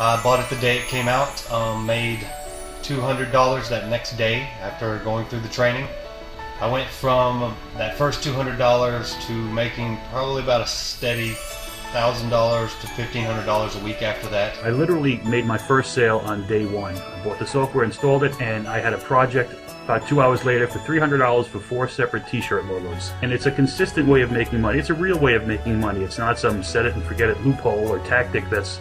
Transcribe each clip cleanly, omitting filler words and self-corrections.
I bought it the day it came out, made $200 that next day after going through the training. I went from that first $200 to making probably about a steady $1,000 to $1,500 a week after that. I literally made my first sale on day one. I bought the software, installed it, and I had a project about 2 hours later for $300 for 4 separate t-shirt logos. And it's a consistent way of making money. It's a real way of making money. It's not some set it and forget it loophole or tactic that's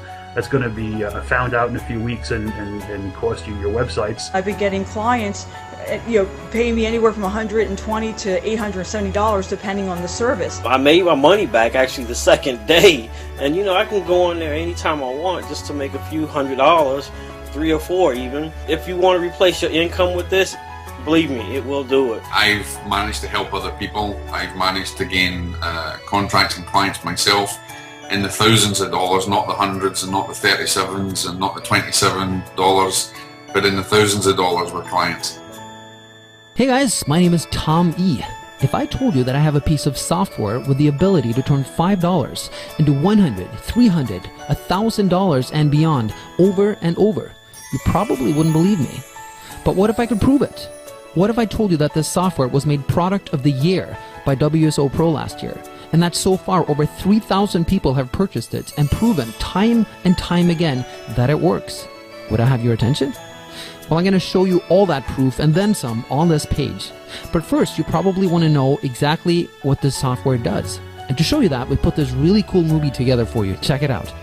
going to be found out in a few weeks and cost you your websites. I've been getting clients, paying me anywhere from $120 to $870 depending on the service. I made my money back actually the second day, and I can go in there anytime I want just to make a few $100, 3 or 4 even. If you want to replace your income with this, believe me, it will do it. I've managed to help other people. I've managed to gain contracts and clients myself in the thousands of dollars, not the hundreds and not the 37s and not the $27, but in the thousands of dollars with clients. Hey guys, my name is Tom E. If I told you that I have a piece of software with the ability to turn $5 into $100, $300, $1,000 and beyond over and over, you probably wouldn't believe me. But what if I could prove it? What if I told you that this software was made Product of the Year by WSO Pro last year, and that so far over 3,000 people have purchased it and proven time and time again that it works? Would I have your attention? Well, I'm going to show you all that proof and then some on this page. But first, you probably want to know exactly what this software does. And to show you that, we put this really cool movie together for you. Check it out.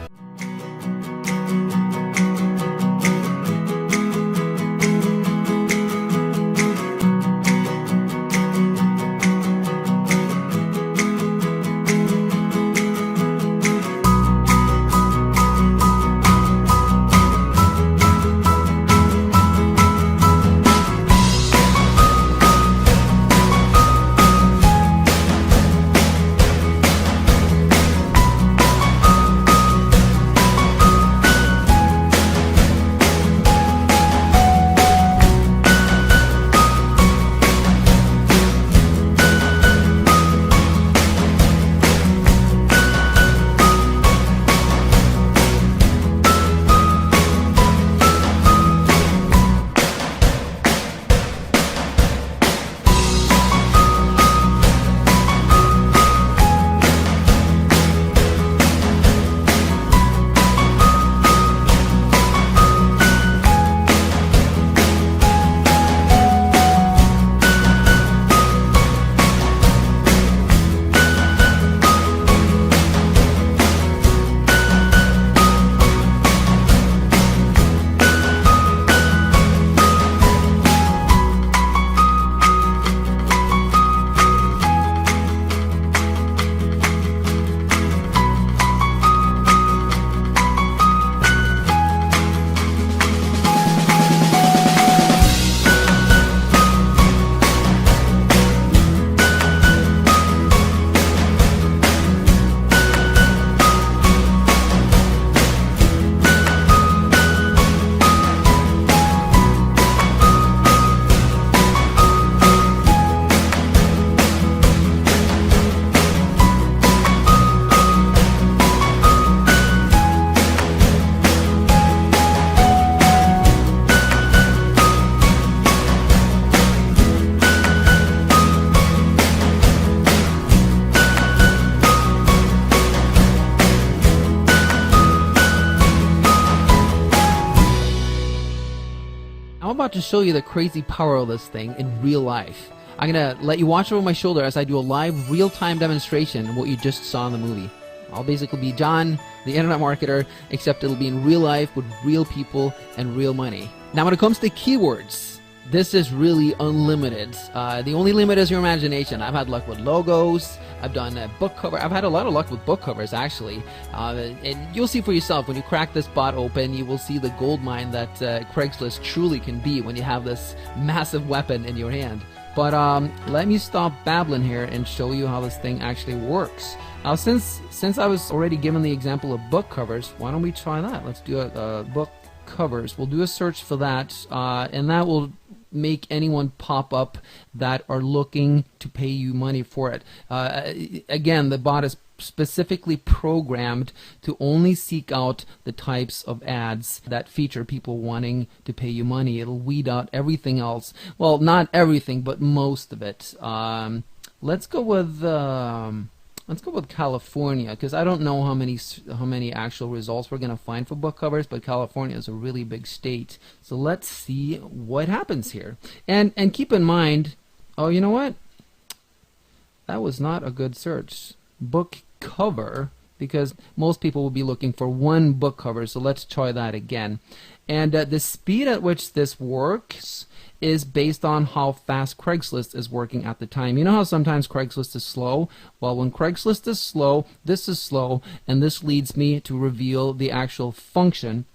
I'm about to show you the crazy power of this thing in real life. I'm going to let you watch over my shoulder as I do a live real-time demonstration of what you just saw in the movie. I'll basically be John, the internet marketer, except it'll be in real life with real people and real money. Now when it comes to keywords, this is really unlimited. The only limit is your imagination. I've had luck with logos. I've done a book cover. I've had a lot of luck with book covers, actually. And you'll see for yourself, when you crack this bot open, you will see the gold mine that Craigslist truly can be when you have this massive weapon in your hand. But let me stop babbling here and show you how this thing actually works. Now, since I was already given the example of book covers, why don't we try that? Let's do a book covers. We'll do a search for that, and that will make anyone pop up that are looking to pay you money for it. Again, the bot is specifically programmed to only seek out the types of ads that feature people wanting to pay you money. It'll weed out everything else. Well, not everything, but most of it. Let's go with California, because I don't know how many actual results we're going to find for book covers, but California is a really big state. So let's see what happens here. And keep in mind, oh, you know what? That was not a good search. Book cover, because most people will be looking for one book cover, so let's try that again. And the speed at which this works is based on how fast Craigslist is working at the time. You know how sometimes Craigslist is slow? Well, when Craigslist is slow, this is slow, and this leads me to reveal the actual function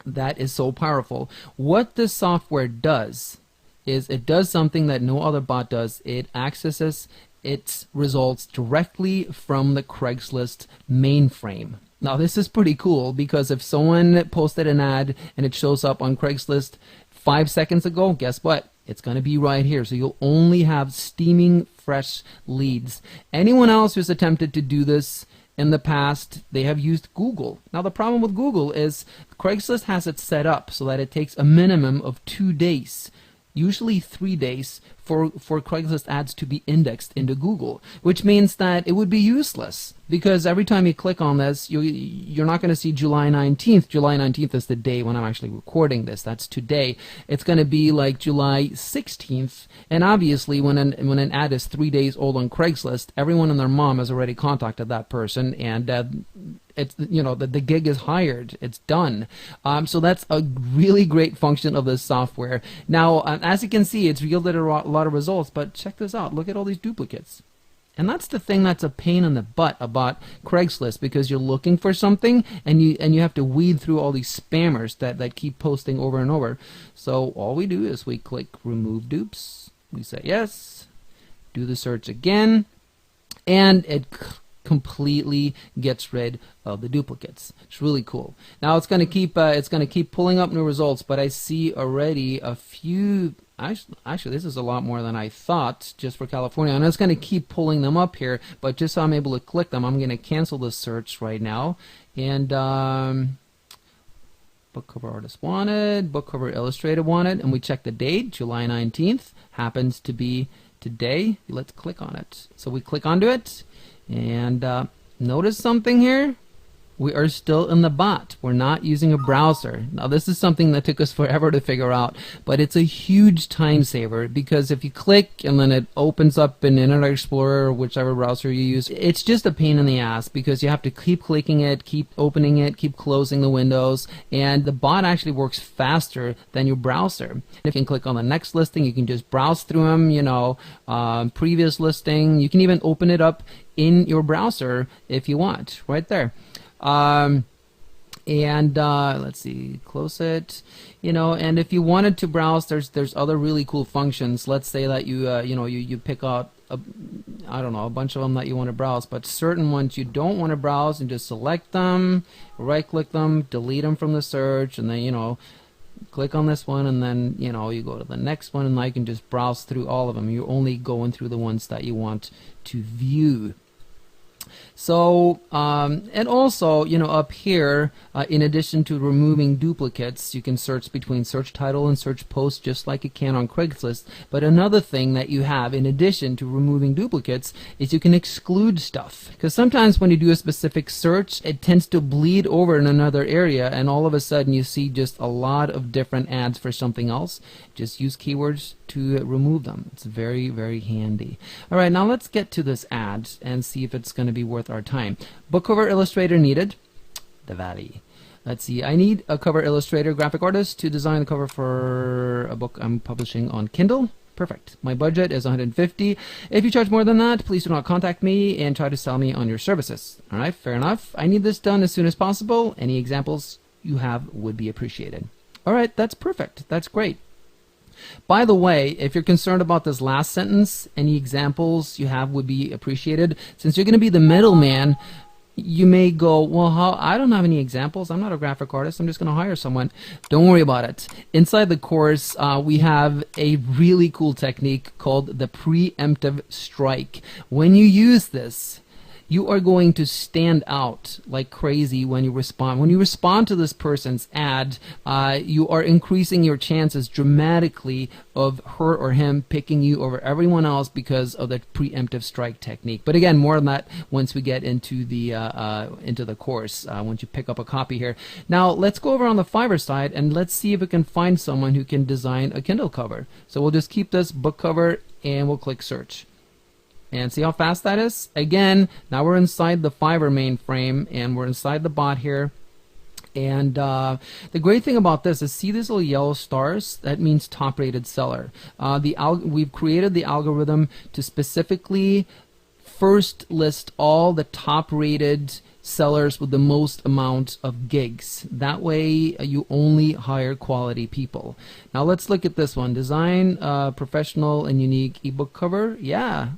that is so powerful. What this software does is it does something that no other bot does. It accesses its results directly from the Craigslist mainframe. Now this is pretty cool, because if someone posted an ad and it shows up on Craigslist 5 seconds ago, guess what? It's going to be right here. So you'll only have steaming fresh leads. Anyone else who's attempted to do this in the past, they have used Google. Now the problem with Google is Craigslist has it set up so that it takes a minimum of 2 days, usually 3 days, for Craigslist ads to be indexed into Google, which means that it would be useless, because every time you click on this, you're not going to see July 19th. July 19th is the day when I'm actually recording this. That's today. It's going to be like July 16th, and obviously when an ad is 3 days old on Craigslist, everyone and their mom has already contacted that person, and it's, you know, the gig is hired. It's done. So that's a really great function of this software. Now, as you can see, it's yielded a lot of results, but check this out. Look at all these duplicates. And that's the thing that's a pain in the butt about Craigslist, because you're looking for something and you have to weed through all these spammers that keep posting over and over. So all we do is we click remove dupes. We say yes, do the search again, and it completely gets rid of the duplicates. It's really cool. Now it's going to keep pulling up new results, but I see already a few. Actually, this is a lot more than I thought just for California, and it's going to keep pulling them up here, but just so I'm able to click them, I'm going to cancel this search right now. And book cover artist wanted, book cover illustrator wanted, and we check the date, July 19th, happens to be today. Let's click on it. So we click onto it, and notice something here. We are still in the bot. We're not using a browser. Now this is something that took us forever to figure out, but it's a huge time saver, because if you click and then it opens up in Internet Explorer or whichever browser you use, it's just a pain in the ass, because you have to keep clicking it, keep opening it, keep closing the windows, and the bot actually works faster than your browser. If you can click on the next listing, you can just browse through them, you know, previous listing. You can even open it up in your browser if you want, right there. Let's see, close it, you know, and if you wanted to browse, there's other really cool functions. Let's say that you pick out I don't know, a bunch of them that you want to browse, but certain ones you don't want to browse, and just select them, right click them, delete them from the search, and then, you know, click on this one, and then, you know, you go to the next one, and now you can just browse through all of them. You're only going through the ones that you want to view. So, and also, you know, up here, in addition to removing duplicates, you can search between search title and search post just like you can on Craigslist. But another thing that you have, in addition to removing duplicates, is you can exclude stuff. Because sometimes when you do a specific search, it tends to bleed over in another area, and all of a sudden you see just a lot of different ads for something else. Just use keywords to remove them. It's very, very handy. All right, now let's get to this ad and see if it's going to be worth our time. Book cover illustrator needed. The Valley. Let's see. I need a cover illustrator, graphic artist to design the cover for a book I'm publishing on Kindle. Perfect. My budget is $150. If you charge more than that, please do not contact me and try to sell me on your services. All right, fair enough. I need this done as soon as possible. Any examples you have would be appreciated. All right, that's perfect. That's great. By the way, if you're concerned about this last sentence, any examples you have would be appreciated. Since you're going to be the middleman, you may go, well, I don't have any examples. I'm not a graphic artist. I'm just going to hire someone. Don't worry about it. Inside the course, we have a really cool technique called the preemptive strike. When you use this, you are going to stand out like crazy when you respond. When you respond to this person's ad, you are increasing your chances dramatically of her or him picking you over everyone else because of the preemptive strike technique. But again, more on that once we get into the course, once you pick up a copy here. Now let's go over on the Fiverr side and let's see if we can find someone who can design a Kindle cover. So we'll just keep this book cover and we'll click search. And see how fast that is? Again, now we're inside the Fiverr mainframe and we're inside the bot here. And the great thing about this is, see these little yellow stars? That means top rated seller. We've created the algorithm to specifically first list all the top rated sellers with the most amount of gigs. That way you only hire quality people. Now let's look at this one. Design professional and unique ebook cover. Yeah.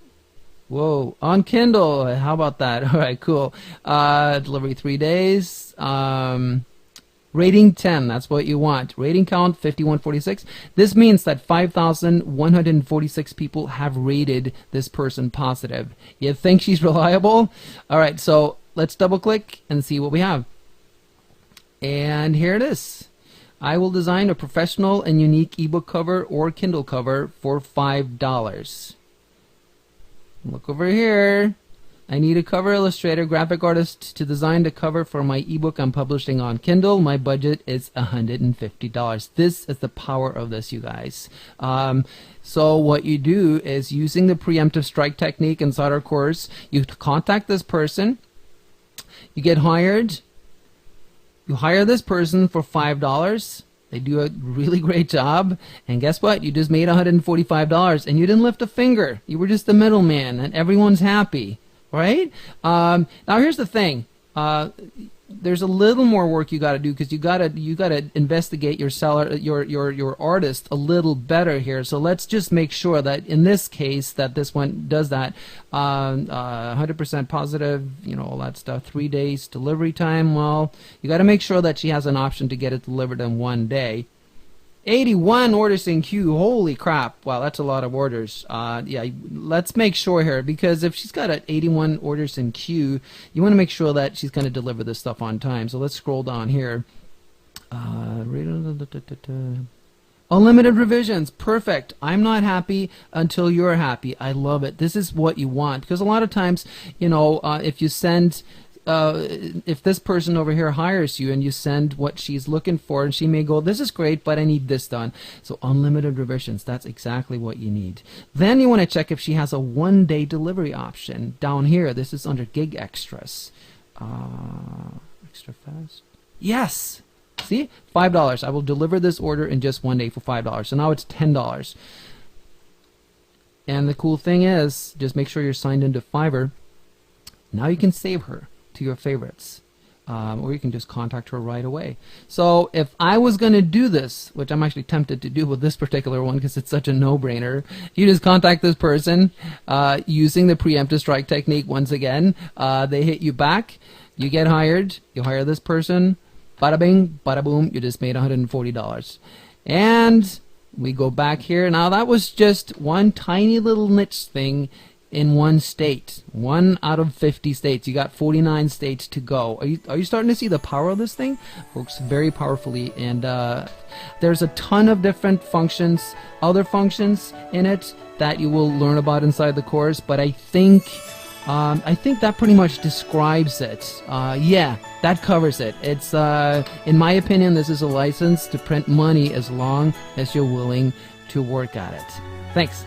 Whoa, on Kindle, how about that? All right, cool. Delivery 3 days. Rating 10, that's what you want. Rating count 5146. This means that 5,146 people have rated this person positive. You think she's reliable? All right, so let's double click and see what we have. And here it is. I will design a professional and unique ebook cover or Kindle cover for $5. Look over here. I need a cover illustrator, graphic artist to design the cover for my ebook I'm publishing on Kindle. My budget is $150. This is the power of this, you guys. So what you do is, using the preemptive strike technique inside our course, you contact this person, you get hired, you hire this person for $5. They do a really great job, and guess what? You just made $145, and you didn't lift a finger. You were just the middleman, and everyone's happy, right? Now here's the thing. There's a little more work you got to do, because you got to investigate your seller, your artist a little better here. So let's just make sure that in this case that this one does that. 100% positive, you know, all that stuff. 3 days delivery time. Well, you got to make sure that she has an option to get it delivered in 1 day. 81 orders in queue. Holy crap. Wow, that's a lot of orders. Yeah, let's make sure here, because if she's got 81 orders in queue, you want to make sure that she's going to deliver this stuff on time. So let's scroll down here. Unlimited revisions. Perfect. I'm not happy until you're happy. I love it. This is what you want, because a lot of times, you know, if you send... if this person over here hires you and you send what she's looking for, and she may go, this is great, but I need this done. So unlimited revisions, that's exactly what you need. Then you want to check if she has a 1-day delivery option. Down here, this is under gig extras. Extra fast. Yes! See? $5. I will deliver this order in just 1 day for $5. So now it's $10. And the cool thing is, just make sure you're signed into Fiverr. Now you can save her to your favorites, or you can just contact her right away. So if I was going to do this, which I'm actually tempted to do with this particular one because it's such a no-brainer, you just contact this person using the preemptive strike technique once again. They hit you back, you get hired, you hire this person, bada bing, bada boom, you just made $140. And we go back here. Now that was just one tiny little niche thing in one state. 1 out of 50 states. You got 49 states to go. Are you starting to see the power of this thing? Works very powerfully, and there's a ton of different functions, other functions in it that you will learn about inside the course, but I think that pretty much describes it. Yeah, that covers it. It's in my opinion, this is a license to print money as long as you're willing to work at it. Thanks.